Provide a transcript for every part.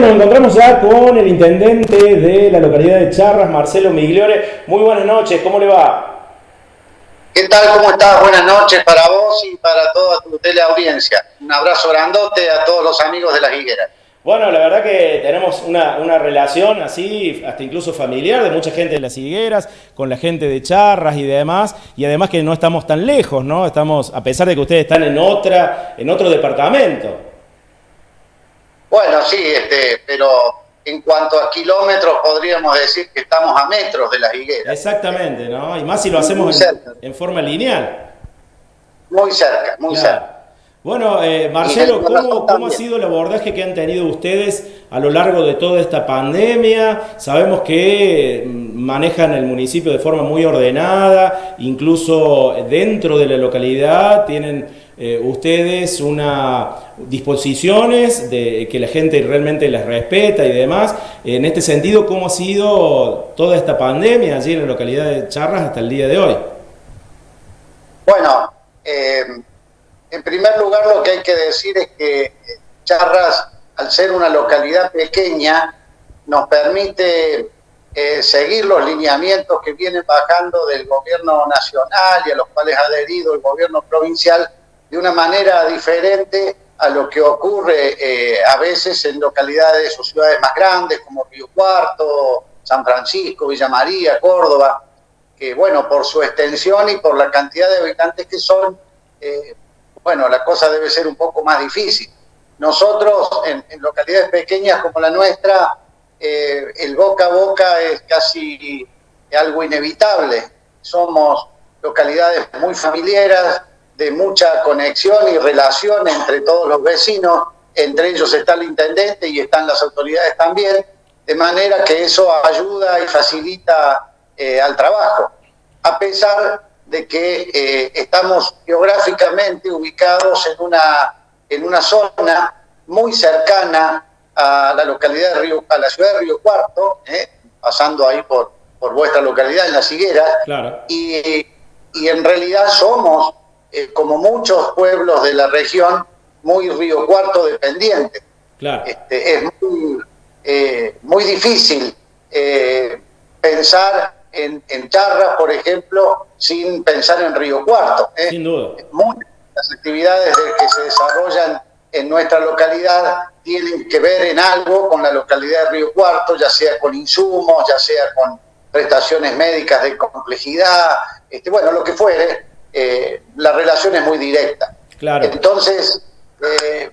nos encontramos ya con el intendente de la localidad de Charras, Marcelo Migliore. Muy buenas noches, ¿cómo le va? ¿Qué tal? ¿Cómo estás? Buenas noches para vos y para toda tu teleaudiencia. Un abrazo grandote a todos los amigos de Las Higueras. Bueno, la verdad que tenemos una relación así, hasta incluso familiar, de mucha gente de Las Higueras, con la gente de Charras y demás, y además que no estamos tan lejos, ¿no? Estamos, a pesar de que ustedes están en otro departamento. Bueno, sí, pero en cuanto a kilómetros podríamos decir que estamos a metros de Las Higueras. Exactamente, ¿no? Y más si lo Muy hacemos cerca, en forma lineal. muy cerca, muy Claro. cerca. Bueno, Y del Marcelo, corazón ¿cómo ha también. sido el abordaje que han tenido ustedes a lo largo de toda esta pandemia? Sabemos que manejan el municipio de forma muy ordenada, incluso dentro de la localidad tienen ustedes disposiciones de que la gente realmente las respeta y demás. En este sentido, ¿cómo ha sido toda esta pandemia allí en la localidad de Charras hasta el día de hoy? Bueno, en primer lugar lo que hay que decir es que Charras, al ser una localidad pequeña, nos permite seguir los lineamientos que vienen bajando del gobierno nacional y a los cuales ha adherido el gobierno provincial de una manera diferente a lo que ocurre a veces en localidades o ciudades más grandes como Río Cuarto, San Francisco, Villa María, Córdoba, que bueno, por su extensión y por la cantidad de habitantes que son, bueno, la cosa debe ser un poco más difícil. Nosotros, en localidades pequeñas como la nuestra, el boca a boca es casi algo inevitable. Somos localidades muy familiares, de mucha conexión y relación entre todos los vecinos, entre ellos está el intendente y están las autoridades también, de manera que eso ayuda y facilita al trabajo, a pesar de que estamos geográficamente ubicados en una zona muy cercana a la localidad a la ciudad de Río Cuarto, pasando ahí por vuestra localidad en Las Higueras, Claro. y en realidad somos, como muchos pueblos de la región, muy Río Cuarto dependientes. Claro. Es muy difícil pensar en Charras, por ejemplo, sin pensar en Río Cuarto. Sin duda. Muchas de las actividades que se desarrollan en nuestra localidad tienen que ver en algo con la localidad de Río Cuarto, ya sea con insumos, ya sea con prestaciones médicas de complejidad, bueno, lo que fuere, la relación es muy directa. Claro. Entonces,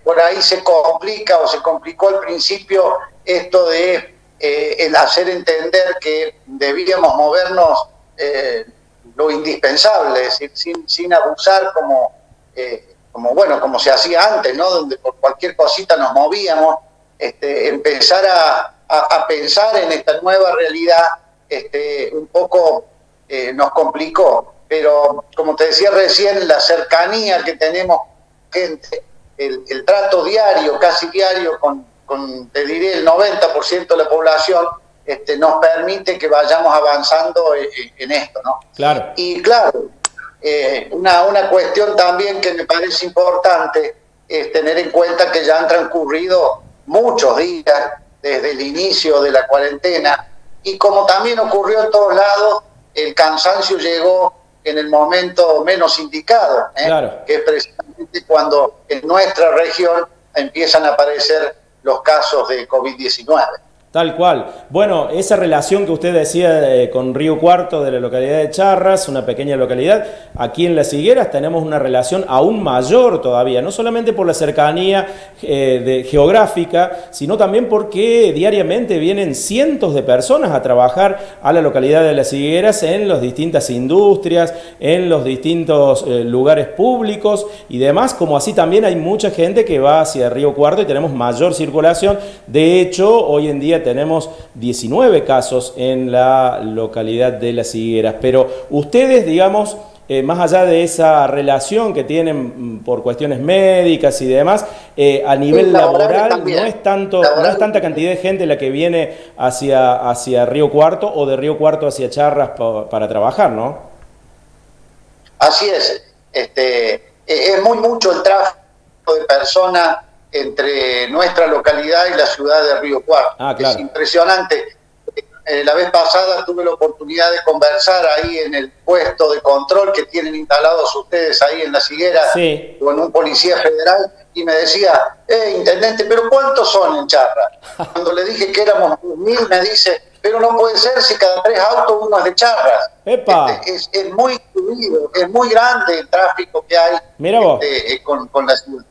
por ahí se complica o se complicó al principio esto de el hacer entender que debíamos movernos lo indispensable, es decir, sin abusar como se hacía antes, ¿no? Donde por cualquier cosita nos movíamos, empezar a pensar en esta nueva realidad un poco nos complicó. Pero como te decía recién, la cercanía que tenemos gente, el trato diario, casi diario con te diré el 90% de la población, nos permite que vayamos avanzando en esto, ¿no? Claro. Y claro, una cuestión también que me parece importante es tener en cuenta que ya han transcurrido muchos días desde el inicio de la cuarentena, y como también ocurrió en todos lados, el cansancio llegó en el momento menos indicado, Claro. que es precisamente cuando en nuestra región empiezan a aparecer los casos de COVID-19. Tal cual. Bueno, esa relación que usted decía con Río Cuarto de la localidad de Charras, una pequeña localidad, aquí en Las Higueras tenemos una relación aún mayor todavía, no solamente por la cercanía geográfica, sino también porque diariamente vienen cientos de personas a trabajar a la localidad de Las Higueras en las distintas industrias, en los distintos lugares públicos y demás, como así también hay mucha gente que va hacia Río Cuarto y tenemos mayor circulación. De hecho, hoy en día tenemos 19 casos en la localidad de Las Higueras, pero ustedes, digamos, más allá de esa relación que tienen por cuestiones médicas y demás, a nivel laboral no es tanta cantidad de gente la que viene hacia Río Cuarto o de Río Cuarto hacia Charras para trabajar, ¿no? Así es, es mucho el tráfico de personas entre nuestra localidad y la ciudad de Río Cuarto. Ah, claro. Es impresionante. La vez pasada tuve la oportunidad de conversar ahí en el puesto de control que tienen instalados ustedes ahí en Las Higueras, sí, con un policía federal, y me decía, intendente, ¿pero cuántos son en Charras? Cuando le dije que éramos 1000, me dice, pero no puede ser si cada 3 autos uno es de Charras. ¡Epa! Es muy fluido, es muy grande el tráfico que hay Mira vos. con la ciudad.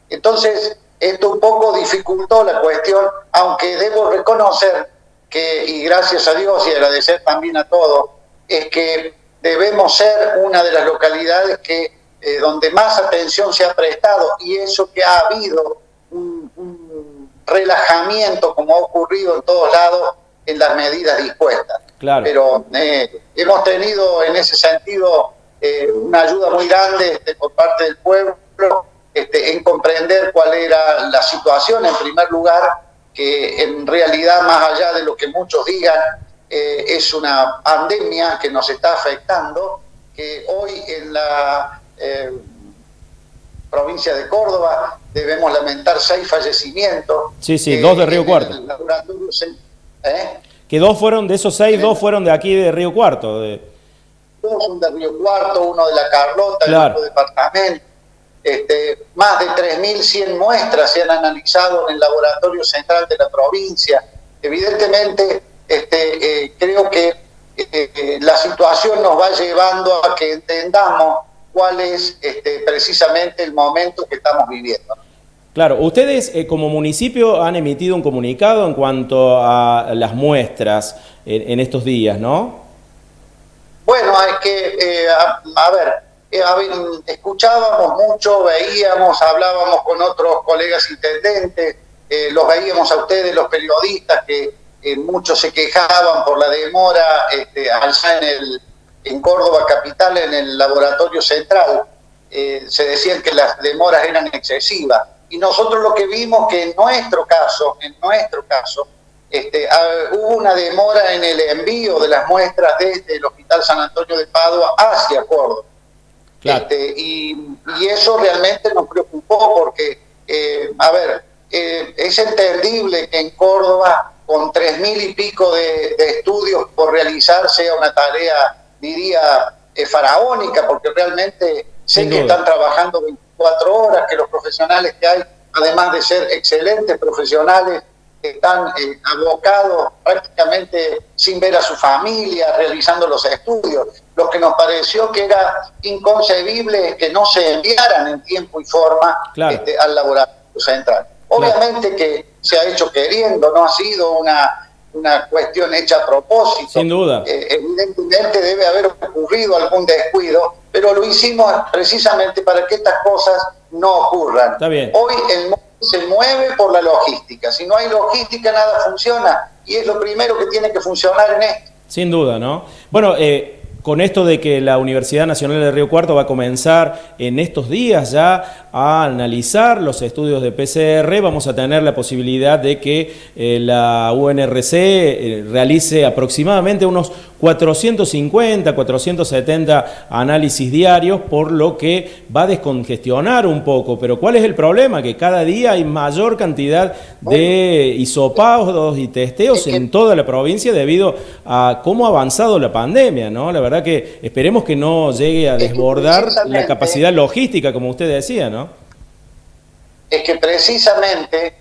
Entonces, esto un poco dificultó la cuestión, aunque debo reconocer que, y gracias a Dios y agradecer también a todos, es que debemos ser una de las localidades que donde más atención se ha prestado, y eso que ha habido un relajamiento, como ha ocurrido en todos lados, en las medidas dispuestas. Claro. Pero hemos tenido en ese sentido una ayuda muy grande por parte del pueblo en comprender cuál era la situación, en primer lugar, que en realidad, más allá de lo que muchos digan, es una pandemia que nos está afectando, que hoy en la provincia de Córdoba debemos lamentar 6 fallecimientos. Sí, 2 de Río Cuarto. Que 2 fueron, de esos 6, 2 fueron de aquí de Río Cuarto. 2 son de Río Cuarto, 1 de La Carlota, claro, el otro departamento. Más de 3.100 muestras se han analizado en el laboratorio central de la provincia. Evidentemente, creo que la situación nos va llevando a que entendamos cuál es precisamente el momento que estamos viviendo. Claro, ustedes como municipio han emitido un comunicado en cuanto a las muestras en estos días, ¿no? Bueno, es que, a ver, escuchábamos mucho, veíamos, hablábamos con otros colegas intendentes, los veíamos a ustedes, los periodistas, que muchos se quejaban por la demora allá en Córdoba capital, en el laboratorio central. Se decían que las demoras eran excesivas. Y nosotros lo que vimos que en nuestro caso, hubo una demora en el envío de las muestras desde el Hospital San Antonio de Padua hacia Córdoba. Claro. Y eso realmente nos preocupó porque, es entendible que en Córdoba, con 3.000 y pico de estudios por realizar, sea una tarea, diría, faraónica, porque realmente sé que están trabajando 24 horas, que los profesionales que hay, además de ser excelentes profesionales, están abocados prácticamente sin ver a su familia, realizando los estudios. Lo que nos pareció que era inconcebible es que no se enviaran en tiempo y forma, claro, al laboratorio central. Obviamente, claro, que se ha hecho queriendo, no ha sido una cuestión hecha a propósito. Sin duda. Evidentemente debe haber ocurrido algún descuido, pero lo hicimos precisamente para que estas cosas no ocurran. Está bien. Hoy el mundo se mueve por la logística. Si no hay logística, nada funciona, y es lo primero que tiene que funcionar en esto. Sin duda, ¿no? Bueno, con esto de que la Universidad Nacional de Río Cuarto va a comenzar en estos días ya a analizar los estudios de PCR, vamos a tener la posibilidad de que la UNRC realice aproximadamente unos 450, 470 análisis diarios, por lo que va a descongestionar un poco. Pero ¿cuál es el problema? Que cada día hay mayor cantidad de hisopados y testeos en toda la provincia debido a cómo ha avanzado la pandemia, ¿no? La verdad que esperemos que no llegue a desbordar la capacidad logística, como usted decía, ¿no? Es que precisamente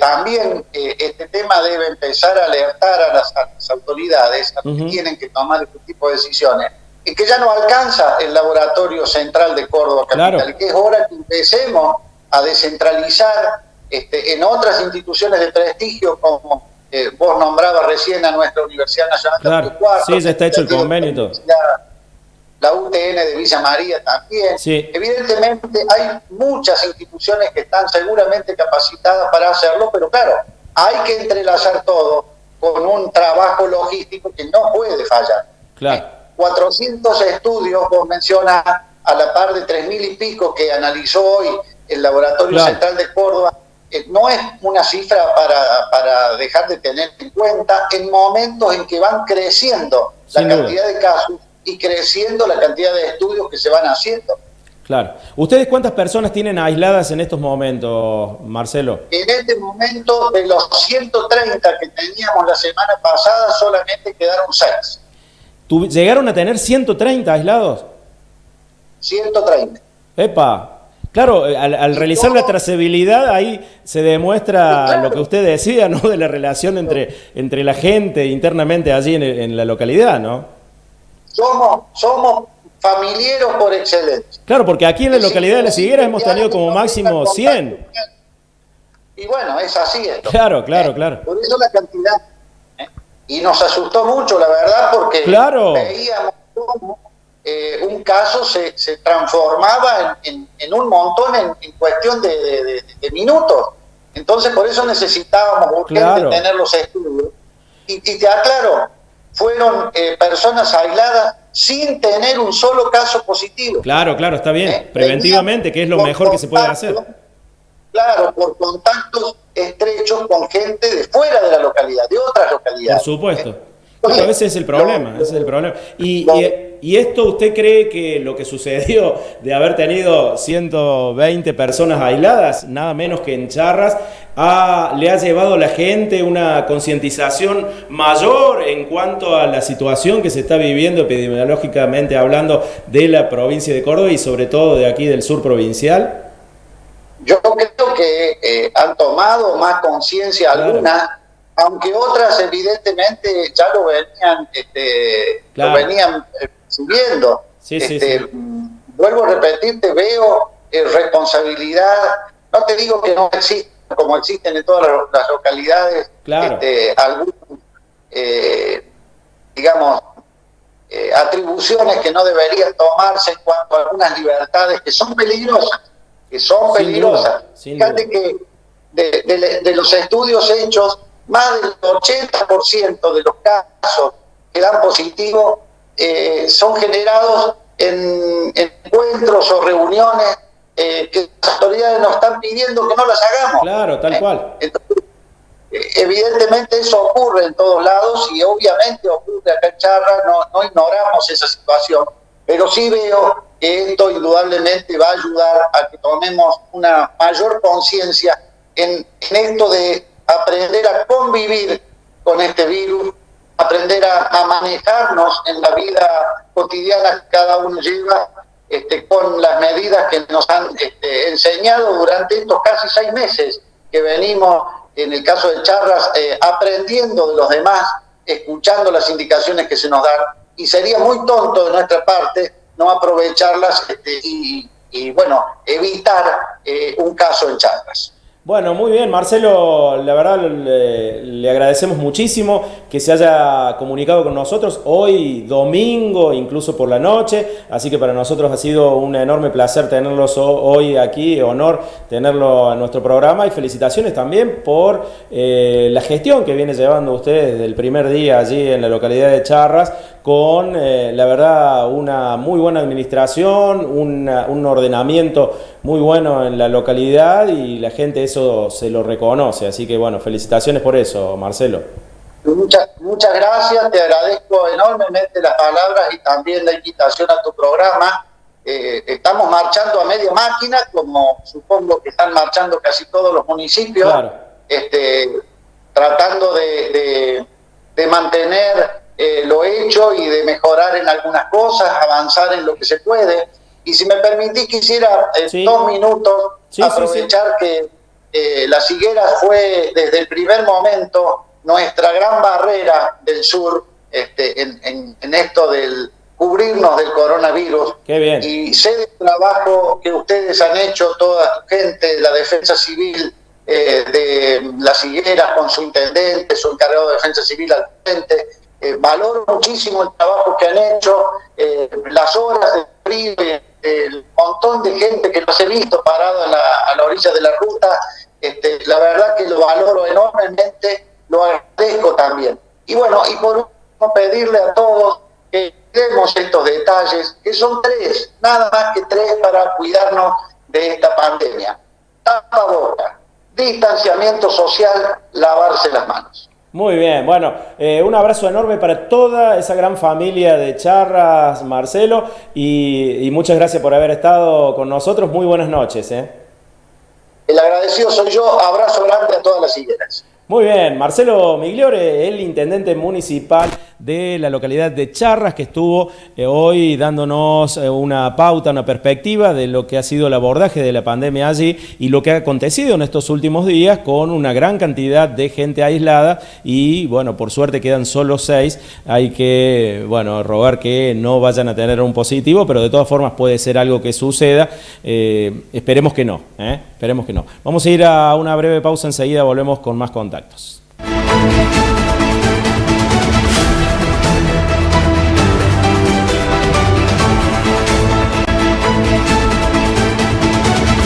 también este tema debe empezar a alertar a las autoridades, a los que tienen que tomar este tipo de decisiones, y que ya no alcanza el laboratorio central de Córdoba capital, claro, y que es hora que empecemos a descentralizar en otras instituciones de prestigio, como vos nombrabas recién a nuestra Universidad Nacional, claro, de Río Cuarto, sí, ya está hecho el convenio y todo. La UTN de Villa María también. Sí. Evidentemente hay muchas instituciones que están seguramente capacitadas para hacerlo, pero claro, hay que entrelazar todo con un trabajo logístico que no puede fallar. Claro. 400 estudios, vos mencionas, a la par de 3.000 y pico que analizó hoy el Laboratorio, claro, Central de Córdoba, no es una cifra para dejar de tener en cuenta en momentos en que van creciendo la cantidad de casos y creciendo la cantidad de estudios que se van haciendo. Claro. ¿Ustedes cuántas personas tienen aisladas en estos momentos, Marcelo? En este momento, de los 130 que teníamos la semana pasada, solamente quedaron 6. ¿Llegaron a tener 130 aislados? 130. ¡Epa! Claro, al realizar la trazabilidad ahí se demuestra claro, lo que usted decía, ¿no? De la relación entre la gente internamente allí en la localidad, ¿no? Somos familiares por excelencia. Claro, porque aquí en la localidad de Las Higueras hemos tenido como máximo 100. Y bueno, es así esto. Claro. Por eso la cantidad. Y nos asustó mucho, la verdad, porque veíamos cómo un caso se transformaba en un montón en cuestión de minutos. Entonces, por eso necesitábamos urgente tener los estudios. Y te aclaro, fueron personas aisladas sin tener un solo caso positivo. Claro, está bien. Preventivamente, que es lo mejor que se puede hacer. Claro, por contactos estrechos con gente de fuera de la localidad, de otras localidades. Por supuesto. Bueno, ese es el problema, Y esto, ¿usted cree que lo que sucedió de haber tenido 120 personas aisladas, nada menos que en Charras, le ha llevado a la gente una concientización mayor en cuanto a la situación que se está viviendo epidemiológicamente hablando de la provincia de Córdoba y sobre todo de aquí del sur provincial? Yo creo que han tomado más conciencia algunas, aunque otras evidentemente ya lo venían subiendo. Vuelvo a repetirte, veo responsabilidad, no te digo que no existen, como existen en todas las localidades, algunas, digamos, atribuciones que no deberían tomarse en cuanto a algunas libertades que son peligrosas. Fíjate que de los estudios hechos, más del 80% de los casos que dan positivo son generados en encuentros o reuniones que las autoridades nos están pidiendo que no las hagamos. Claro, tal cual. Entonces, evidentemente eso ocurre en todos lados y obviamente ocurre acá en Charras, no ignoramos esa situación, pero sí veo que esto indudablemente va a ayudar a que tomemos una mayor conciencia en esto de aprender a convivir con este virus, aprender a manejarnos en la vida cotidiana que cada uno lleva, con las medidas que nos han enseñado durante estos casi 6 meses que venimos, en el caso de Charras, aprendiendo de los demás, escuchando las indicaciones que se nos dan, y sería muy tonto de nuestra parte no aprovecharlas y bueno, evitar un caso en Charras. Bueno, muy bien, Marcelo, la verdad le agradecemos muchísimo que se haya comunicado con nosotros hoy domingo, incluso por la noche, así que para nosotros ha sido un enorme placer tenerlos hoy aquí, honor tenerlo en nuestro programa y felicitaciones también por la gestión que viene llevando usted desde el primer día allí en la localidad de Charras, con la verdad una muy buena administración, un ordenamiento muy bueno en la localidad y la gente eso se lo reconoce, así que bueno, felicitaciones por eso, Marcelo. Muchas gracias, te agradezco enormemente las palabras y también la invitación a tu programa. Estamos marchando a media máquina, como supongo que están marchando casi todos los municipios, tratando de mantener lo hecho y de mejorar en algunas cosas, avanzar en lo que se puede. Y si me permitís, quisiera 2 minutos aprovechar que Las Higueras fue desde el primer momento nuestra gran barrera del sur en esto del cubrirnos del coronavirus. Qué bien. Y sé del trabajo que ustedes han hecho, toda tu gente, la Defensa Civil de Las Higueras con su intendente, su encargado de Defensa Civil al frente. Valoro muchísimo el trabajo que han hecho, las horas de frío, el montón de gente que los he visto parado a la orilla de la ruta. La verdad que lo valoro enormemente, lo agradezco también. Y bueno, y por último pedirle a todos que demos estos detalles, que son 3, nada más que 3 para cuidarnos de esta pandemia. Tapabocas, distanciamiento social, lavarse las manos. Muy bien, bueno, un abrazo enorme para toda esa gran familia de Charras, Marcelo, y muchas gracias por haber estado con nosotros. Muy buenas noches. El agradecido soy yo, abrazo grande a todas las higueras. Muy bien, Marcelo Migliore, el intendente municipal de la localidad de Charras, que estuvo hoy dándonos una pauta, una perspectiva de lo que ha sido el abordaje de la pandemia allí y lo que ha acontecido en estos últimos días con una gran cantidad de gente aislada y, bueno, por suerte quedan solo 6. Hay que, bueno, rogar que no vayan a tener un positivo, pero de todas formas puede ser algo que suceda. Esperemos que no, esperemos que no. Vamos a ir a una breve pausa, enseguida volvemos con más contactos.